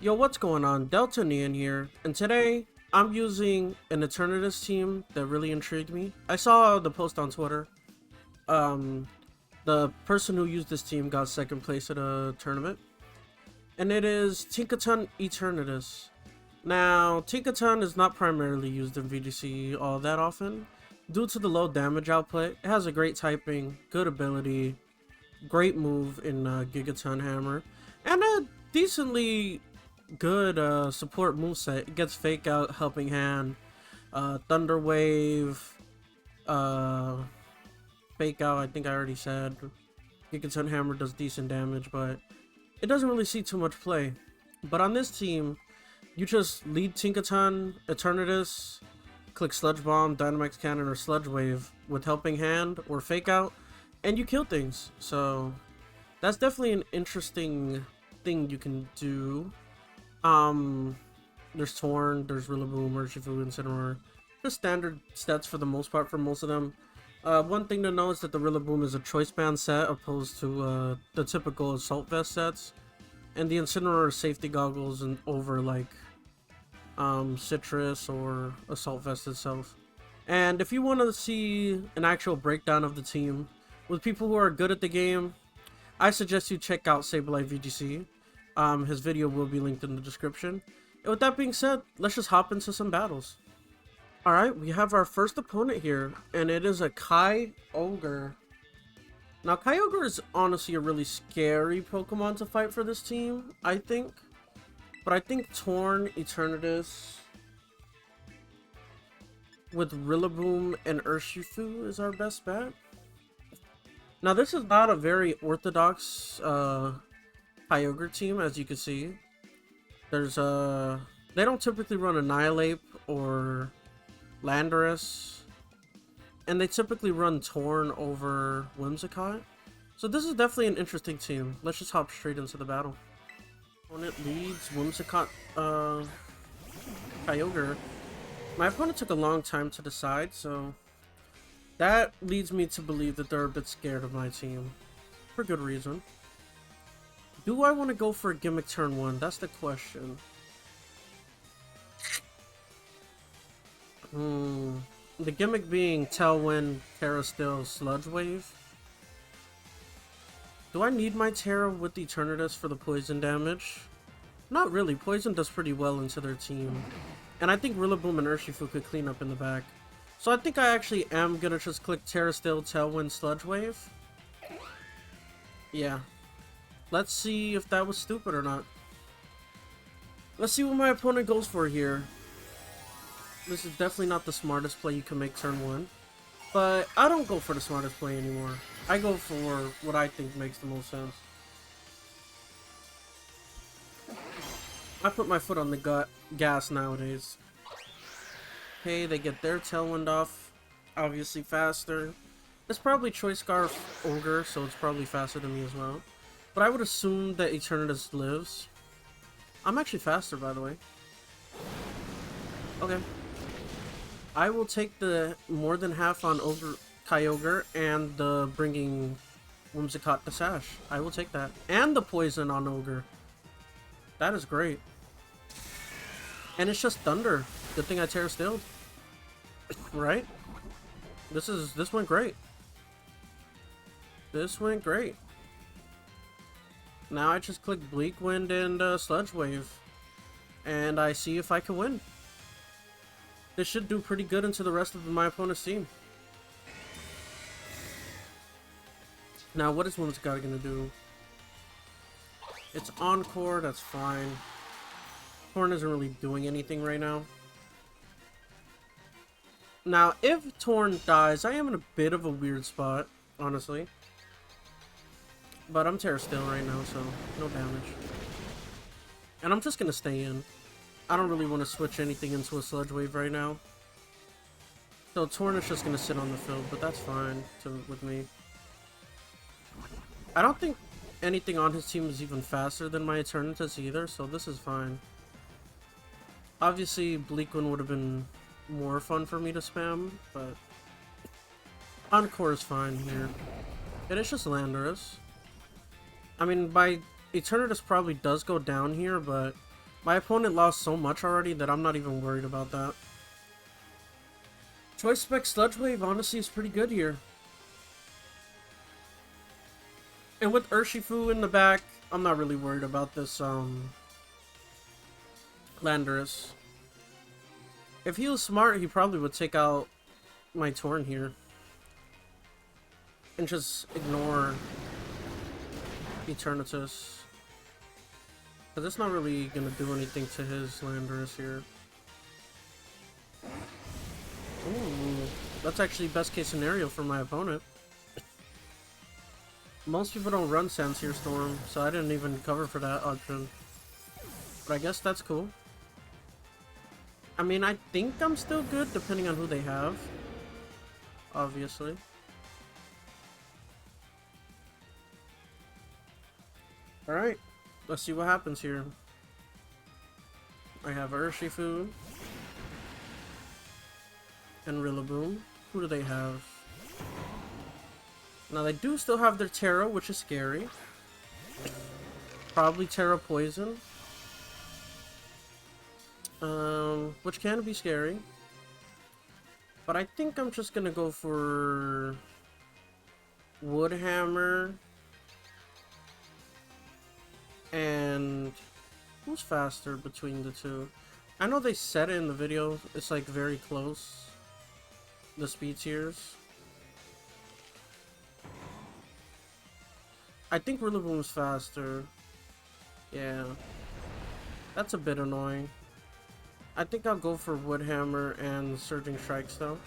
Yo, what's going on? Delta Neon here, and today I'm using an Eternatus team that really intrigued me. I saw the post on Twitter. Um, the person who used this team got second place at a tournament, and it is Tinkaton Eternatus. Now, Tinkaton is not primarily used in VGC all that often. Due to the low damage output, it has a great typing, good ability, great move in Gigaton Hammer, and a decently good support moveset. It gets Fake Out, Helping Hand, Thunder Wave, uh, Fake Out, I think I already said. Gigaton Hammer does decent damage, but it doesn't really see too much play. But on this team, you just lead Tinkaton, Eternatus, click Sludge Bomb, Dynamax Cannon, or Sludge Wave with Helping Hand or Fake Out, and you kill things. So that's definitely an interesting thing you can do. There's Torn, there's Rillaboom, Urshifu, Incineroar. Just standard stats for the most part for most of them. One thing to know is that the Rillaboom is a choice band set opposed to the typical Assault Vest sets. And the Incineroar is safety goggles and over like Citrus or Assault Vest itself. And if you want to see an actual breakdown of the team with people who are good at the game, I suggest you check out Sableye VGC. His video will be linked in the description. And with that being said, let's just hop into some battles. Alright, we have our first opponent here, and it is a Kyogre. Now, Kyogre is honestly a really scary Pokemon to fight for this team, I think. But I think Torn, Eternatus, with Rillaboom and Urshifu is our best bet. Now, this is not a very orthodox Kyogre team, as you can see. There's they don't typically run Annihilate or Landorus, and they typically run Torn over Whimsicott. So this is definitely an interesting team. Let's just hop straight into the battle. Opponent leads Whimsicott Kyogre. My opponent took a long time to decide, so that leads me to believe that they're a bit scared of my team. For good reason. Do I want to go for a gimmick turn 1? That's the question. The gimmick being Tailwind, Terra Steel, Sludge Wave. Do I need my Terra with the Eternatus for the poison damage? Not really. Poison does pretty well into their team. And I think Rillaboom and Urshifu could clean up in the back. So I think I actually am going to just click Terra Steel, Tailwind, Sludge Wave. Yeah. Let's see if that was stupid or not. Let's see what my opponent goes for here. This is definitely not the smartest play you can make turn 1. But I don't go for the smartest play anymore. I go for what I think makes the most sense. I put my foot on the gas nowadays. Okay, they get their Tailwind off. Obviously faster. It's probably Choice Scarf Ogre, so it's probably faster than me as well. But I would assume that Eternatus lives. I'm actually faster, by the way. Okay. I will take the more than half on Kyogre and the bringing Whimsicott to Sash. I will take that. And the poison on Ogre. That is great. And it's just Thunder. Good thing I Terra Steeled. Right? This went great. This went great. Now I just click Bleak Wind and Sludge Wave. And I see if I can win. This should do pretty good into the rest of my opponent's team. Now what is Whimsicott gonna do? It's Encore, that's fine. Torn isn't really doing anything right now. Now if Torn dies, I am in a bit of a weird spot, honestly. But I'm Terra Steel right now, so no damage. And I'm just gonna stay in. I don't really want to switch anything into a Sludge Wave right now. So Torn is just gonna sit on the field, but that's fine with me. I don't think anything on his team is even faster than my Eternatus either, so this is fine. Obviously, Bleak Wind would have been more fun for me to spam, but Encore is fine here. And it's just Landorus. I mean, by Eternatus probably does go down here, but My opponent lost so much already that I'm not even worried about that. Choice Spec Sludge Wave honestly is pretty good here. And with Urshifu in the back, I'm not really worried about this Landorus. If he was smart, he probably would take out my Torn here. And just ignore Eternatus. Because it's not really going to do anything to his Landorus here. Ooh, that's actually best case scenario for my opponent. Most people don't run Sandsear Storm, so I didn't even cover for that option. But I guess that's cool. I mean, I think I'm still good depending on who they have. Obviously. Alright, let's see what happens here. I have Urshifu and Rillaboom. Who do they have? Now they do still have their Terra, which is scary. Probably Terra Poison. Which can be scary. But I think I'm just gonna go for Wood Hammer. And who's faster between the two? I know they said it in the video. It's like very close. The speed tiers. I think Rillaboom's faster. Yeah. That's a bit annoying. I think I'll go for Wood Hammer and Surging Strikes though.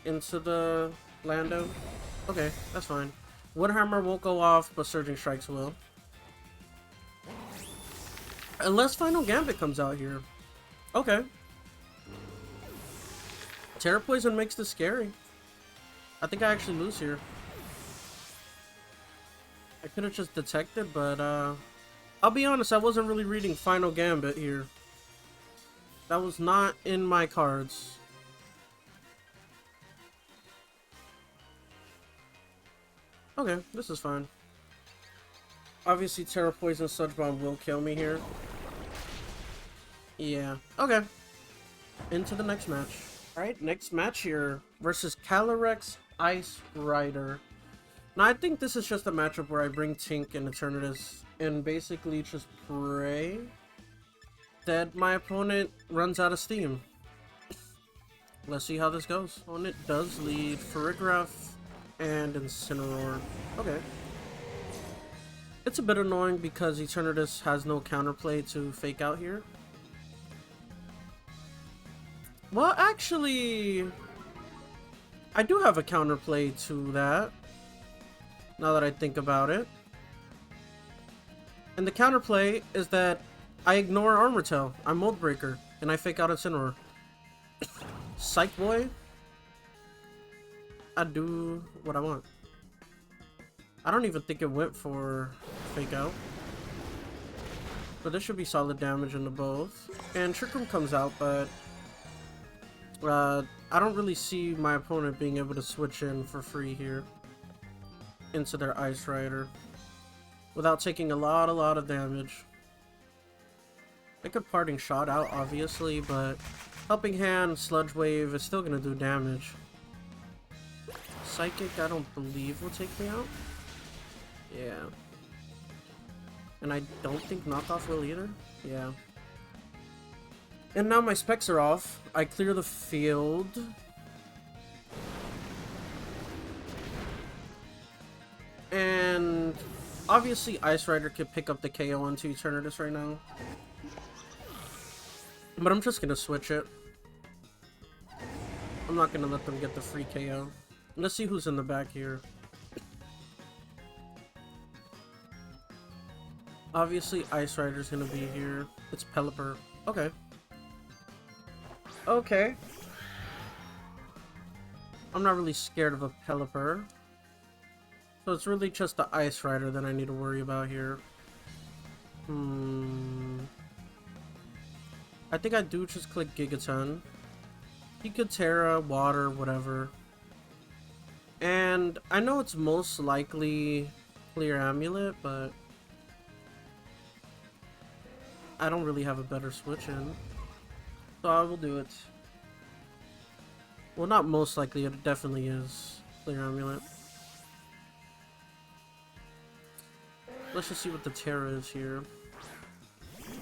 Into the Lando. Okay, that's fine. Wood Hammer won't go off, but Surging Strikes will. Unless Final Gambit comes out here. Okay. Terra Poison makes this scary. I think I actually lose here. I could have just detected, but I'll be honest, I wasn't really reading Final Gambit here. That was not in my cards. Okay, this is fine. Obviously, Terra Poison Sludge Bomb will kill me here. Yeah, okay. Into the next match. Alright, next match here versus Calyrex Ice Rider. Now, I think this is just a matchup where I bring Tink and Eternatus and basically just pray that my opponent runs out of steam. Let's see how this goes. Opponent does lead Farigiraf and Incineroar. Okay. It's a bit annoying because Eternatus has no counterplay to fake out here. Well, actually, I do have a counterplay to that, now that I think about it. And the counterplay is that I ignore Armor Tail, I'm Mold Breaker, and I fake out Incineroar. Psych Boy, I do what I want. I don't even think it went for fake out. But this should be solid damage into both. And Trick Room comes out, but I don't really see my opponent being able to switch in for free here into their Ice Rider without taking a lot of damage. They could Parting Shot out, obviously, but Helping Hand, Sludge Wave is still gonna do damage. Psychic, I don't believe will take me out. Yeah. And I don't think Knockoff will either. Yeah. And now my specs are off. I clear the field. And obviously Ice Rider could pick up the KO onto Eternatus right now. But I'm just gonna switch it. I'm not gonna let them get the free KO. Let's see who's in the back here. Obviously Ice Rider's gonna be here. It's Pelipper. Okay. Okay. I'm not really scared of a Pelipper. So it's really just the Ice Rider that I need to worry about here. I think I do just click Gigaton. He could Terra, Water, whatever. And I know it's most likely Clear Amulet, but I don't really have a better switch in. So I will do it. Well, not most likely, it definitely is. Clear Amulet. Let's just see what the Terra is here.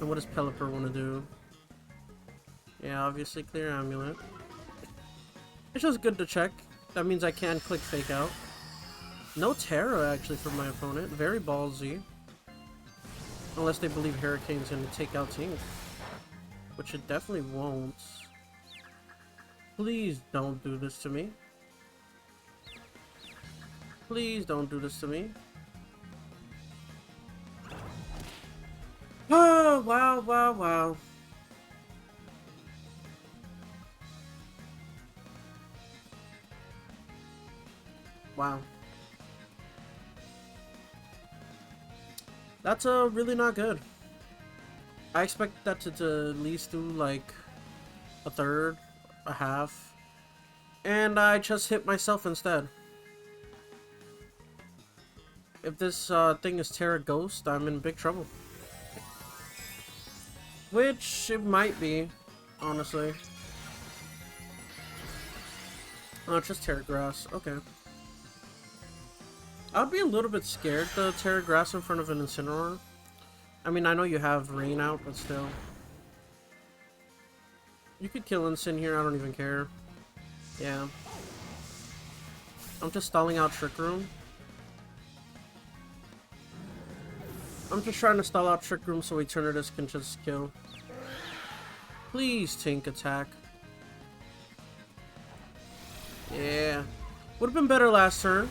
And what does Pelipper want to do? Yeah, obviously Clear Amulet. It's just good to check. That means I can click Fake Out. No Terra, actually, for my opponent. Very ballsy. Unless they believe Hurricane's going to take out Tink. Which it definitely won't. Please don't do this to me. Please don't do this to me. Oh, wow, wow, wow. Wow. That's really not good. I expect that to at least do like a third, a half. And I just hit myself instead. If this thing is Terra Ghost, I'm in big trouble. Which it might be, honestly. Oh, it's just Terra Grass. Okay. I'd be a little bit scared to Terra Grass in front of an Incineroar. I mean, I know you have Rain out, but still. You could kill Incin here, I don't even care. Yeah. I'm just stalling out Trick Room. I'm just trying to stall out Trick Room so Eternatus can just kill. Please, Tink, attack. Yeah. Would have been better last turn.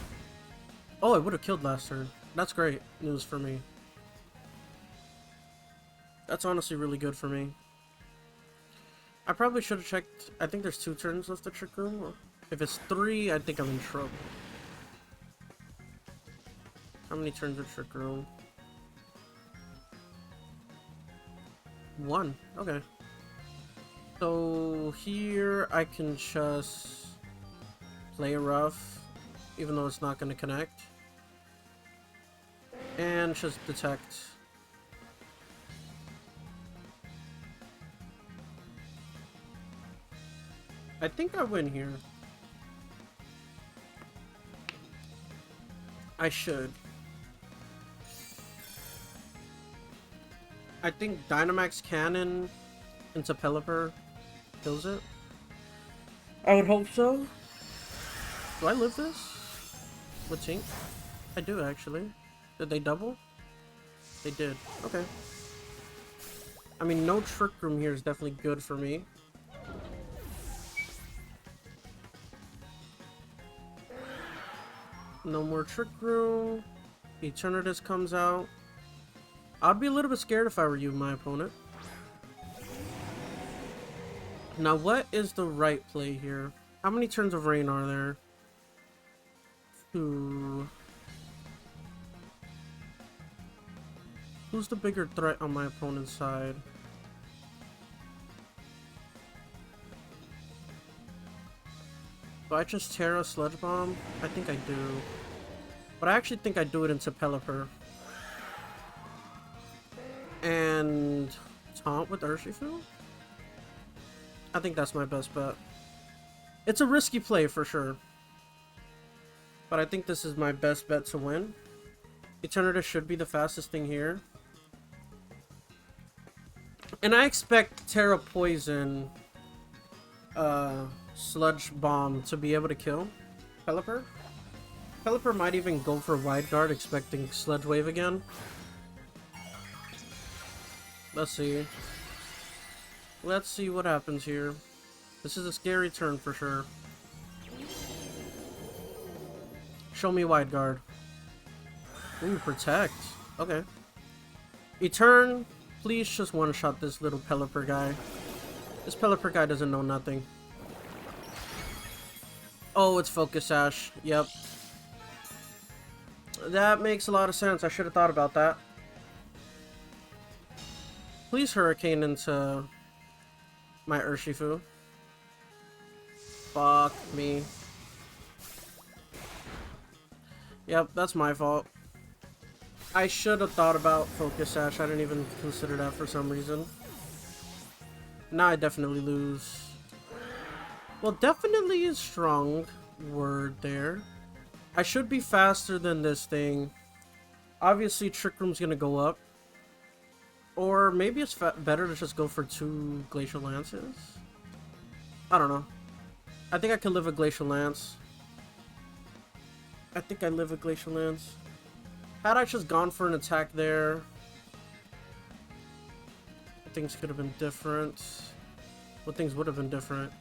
Oh, I would have killed last turn. That's great news for me. That's honestly really good for me. I probably should have checked. I think there's 2 turns left of Trick Room. If it's 3, I think I'm in trouble. How many turns of Trick Room? 1. Okay. So here I can just play rough, even though it's not going to connect. And just detect. I think I win here. I should. I think Dynamax Cannon into Pelipper kills it. I would hope so. Do I live this? With Tink? I do, actually. Did they double? They did. Okay. I mean, no Trick Room here is definitely good for me. No more Trick Room. Eternatus comes out. I'd be a little bit scared if I were you, my opponent. Now, what is the right play here? How many turns of Rain are there? 2. Who's the bigger threat on my opponent's side? Do I just Terra Sludge Bomb? I think I do. But I actually think I do it into Pelipper. And taunt with Urshifu? I think that's my best bet. It's a risky play for sure. But I think this is my best bet to win. Eternatus should be the fastest thing here. And I expect Terra Poison Sludge Bomb to be able to kill Pelipper. Pelipper might even go for Wide Guard expecting Sludge Wave again. Let's see. Let's see what happens here. This is a scary turn for sure. Show me Wide Guard. Ooh, Protect. Okay. Etern, please just one-shot this little Pelipper guy. This Pelipper guy doesn't know nothing. Oh, it's Focus Sash. Yep. That makes a lot of sense. I should have thought about that. Please Hurricane into my Urshifu. Fuck me. Yep, that's my fault. I should have thought about Focus Sash. I didn't even consider that for some reason. Now I definitely lose. Well, definitely is strong word there. I should be faster than this thing. Obviously, Trick Room's gonna go up. Or maybe it's better to just go for 2 Glacial Lances. I don't know. I think I could live a Glacial Lance. I think I live a Glacial Lance. Had I just gone for an attack there, things could have been different. Well, things would have been different.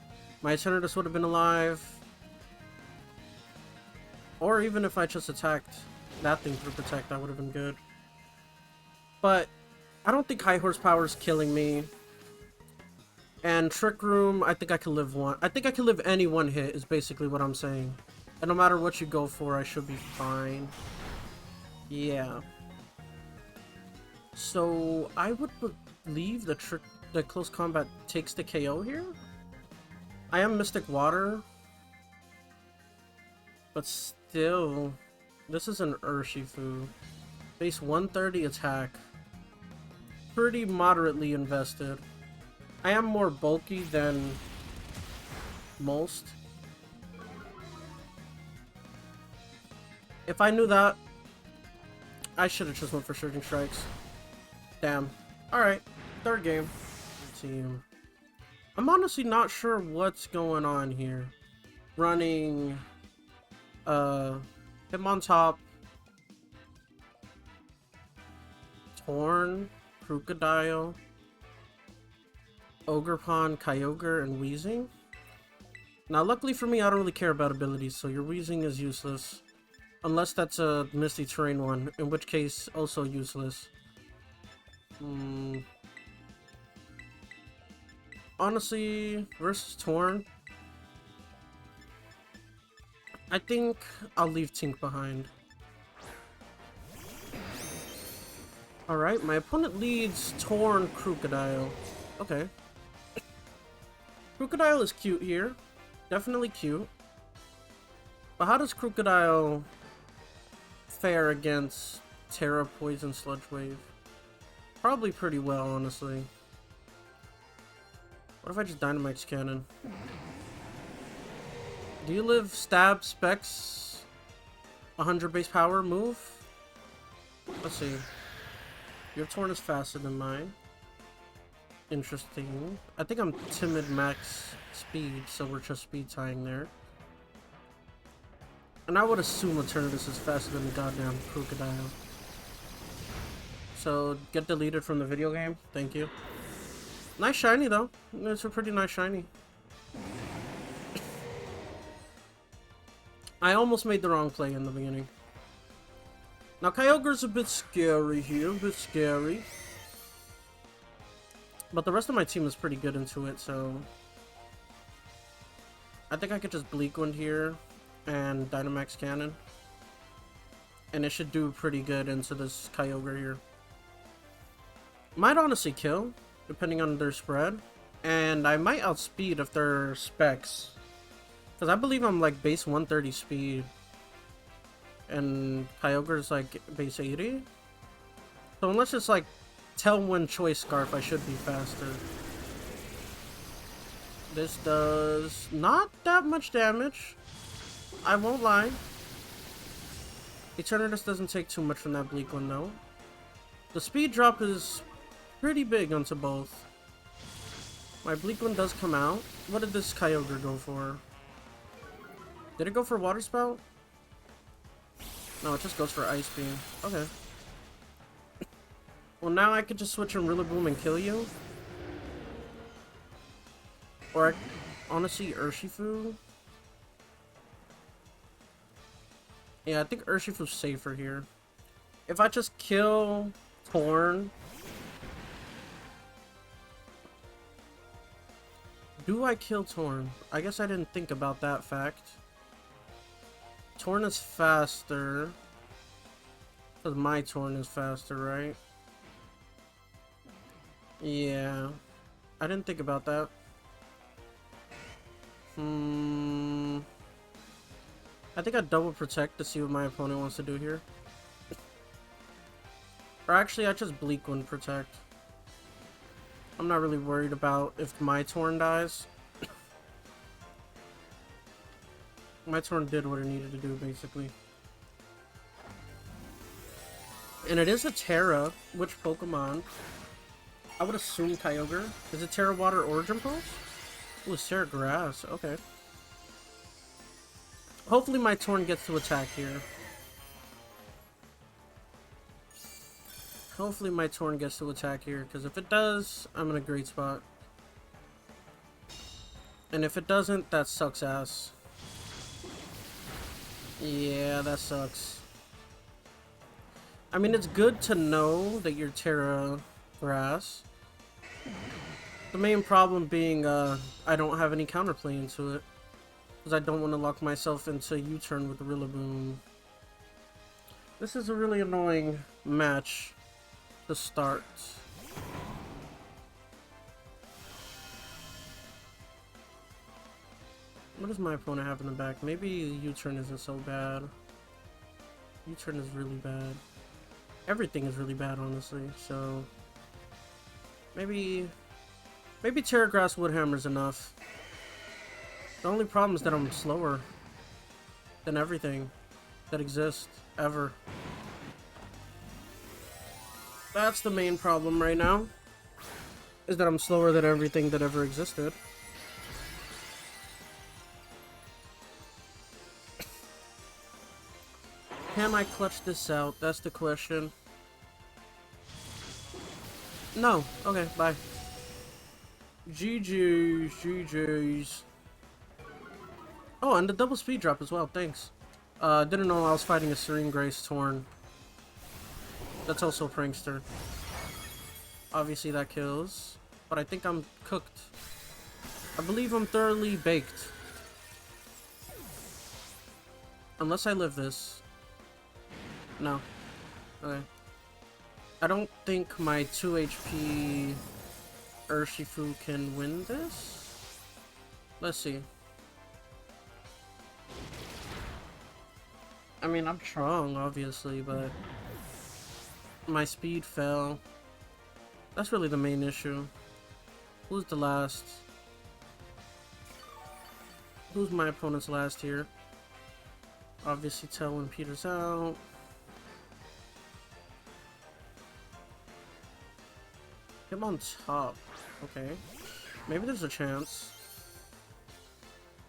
My Eternatus would have been alive. Or even if I just attacked that thing through Protect, that would have been good. But I don't think High Horsepower is killing me. And Trick Room, I think I can live one. I think I can live any one hit is basically what I'm saying. And no matter what you go for, I should be fine. Yeah. So I would believe the close combat takes the KO here. I am Mystic Water. But still, this is an Urshifu. Base 130 attack. Pretty moderately invested. I am more bulky than most. If I knew that, I should have just went for Surging Strikes. Damn. Alright, third game. Team. I'm honestly not sure what's going on here. Running Hitmontop, Torn, Crocodile, Ogerpon, Kyogre, and Weezing. Now, luckily for me, I don't really care about abilities, so your Weezing is useless. Unless that's a Misty Terrain one, in which case, also useless. Honestly, versus Torn, I think I'll leave Tink behind. Alright, my opponent leads Torn Crocodile. Okay. Crocodile is cute here. Definitely cute. But how does Crocodile fare against Terra, Poison, Sludge Wave? Probably pretty well, honestly. What if I just Dynamax Cannon? Do you live Stab, Specs, 100 base power move? Let's see. Your Torn is faster than mine. Interesting. I think I'm Timid max speed, so we're just speed tying there. And I would assume Eternatus is faster than the goddamn Crocodile. So, get deleted from the video game. Thank you. Nice shiny, though. It's a pretty nice shiny. I almost made the wrong play in the beginning. Now, Kyogre's a bit scary here. A bit scary. But the rest of my team is pretty good into it, so... I think I could just Bleak Wind here and Dynamax Cannon. And it should do pretty good into this Kyogre here. Might honestly kill, depending on their spread. And I might outspeed if they're specs. Because I believe I'm like base 130 speed. And Kyogre's like base 80. So unless it's like Tailwind Choice Scarf, I should be faster. This does not that much damage. I won't lie. Eternatus doesn't take too much from that Bleak one though. The speed drop is pretty big onto both. My Bleak one does come out. What did this Kyogre go for? Did it go for Water Spout? No, it just goes for Ice Beam. Okay. Well, now I could just switch in Rillaboom and kill you. Or honestly, Urshifu. Yeah, I think Urshifu's safer here. If I just kill Torn... Do I kill Torn? I guess I didn't think about that fact. Torn is faster. Because my Torn is faster, right? Yeah. I didn't think about that. I think I double protect to see what my opponent wants to do here. Or actually, I just Bleak Wind Protect. I'm not really worried about if my Torn dies. My Torn did what it needed to do, basically. And it is a Terra. Which Pokemon? I would assume Kyogre. Is it Terra Water Origin Pulse? Ooh, it's Terra Grass. Okay. Hopefully my Torn gets to attack here. Hopefully my Torn gets to attack here, because if it does, I'm in a great spot. And if it doesn't, that sucks ass. Yeah, that sucks. I mean, it's good to know that you're Terra Grass. The main problem being, I don't have any counterplay into it. Because I don't want to lock myself into U-turn with the Rillaboom. This is a really annoying match to start. What does my opponent have in the back? Maybe U-turn isn't so bad. U-turn is really bad. Everything is really bad, honestly, so... Maybe Terra Grass Woodhammer's enough. The only problem is that I'm slower than everything that exists, ever. That's the main problem right now, is that I'm slower than everything that ever existed. Can I clutch this out? That's the question. No. Okay, bye. GG's, GG's. Oh, and the double speed drop as well, thanks. Didn't know I was fighting a Serene Grace Torn. That's also a Prankster. Obviously that kills. But I think I'm cooked. I believe I'm thoroughly baked. Unless I live this. No. Okay. I don't think my 2 HP Urshifu can win this. Let's see. I mean, I'm strong, obviously, but my speed fell. That's really the main issue. Who's the last? Who's my opponent's last here? Obviously, tell when Peter's out. Him on top. Okay. Maybe there's a chance.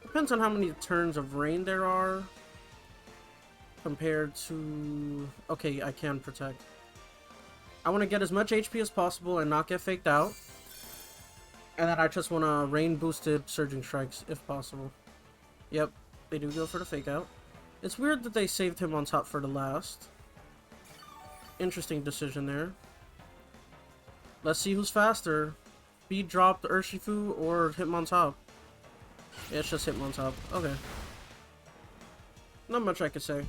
Depends on how many turns of rain there are. Compared to... Okay, I can protect. I want to get as much HP as possible and not get faked out. And then I just want to rain boosted Surging Strikes if possible. Yep, they do go for the fake out. It's weird that they saved him on top for the last. Interesting decision there. Let's see who's faster. Speed drop the Urshifu or Hitmontop. Yeah, it's just Hitmontop. Okay. Not much I could say.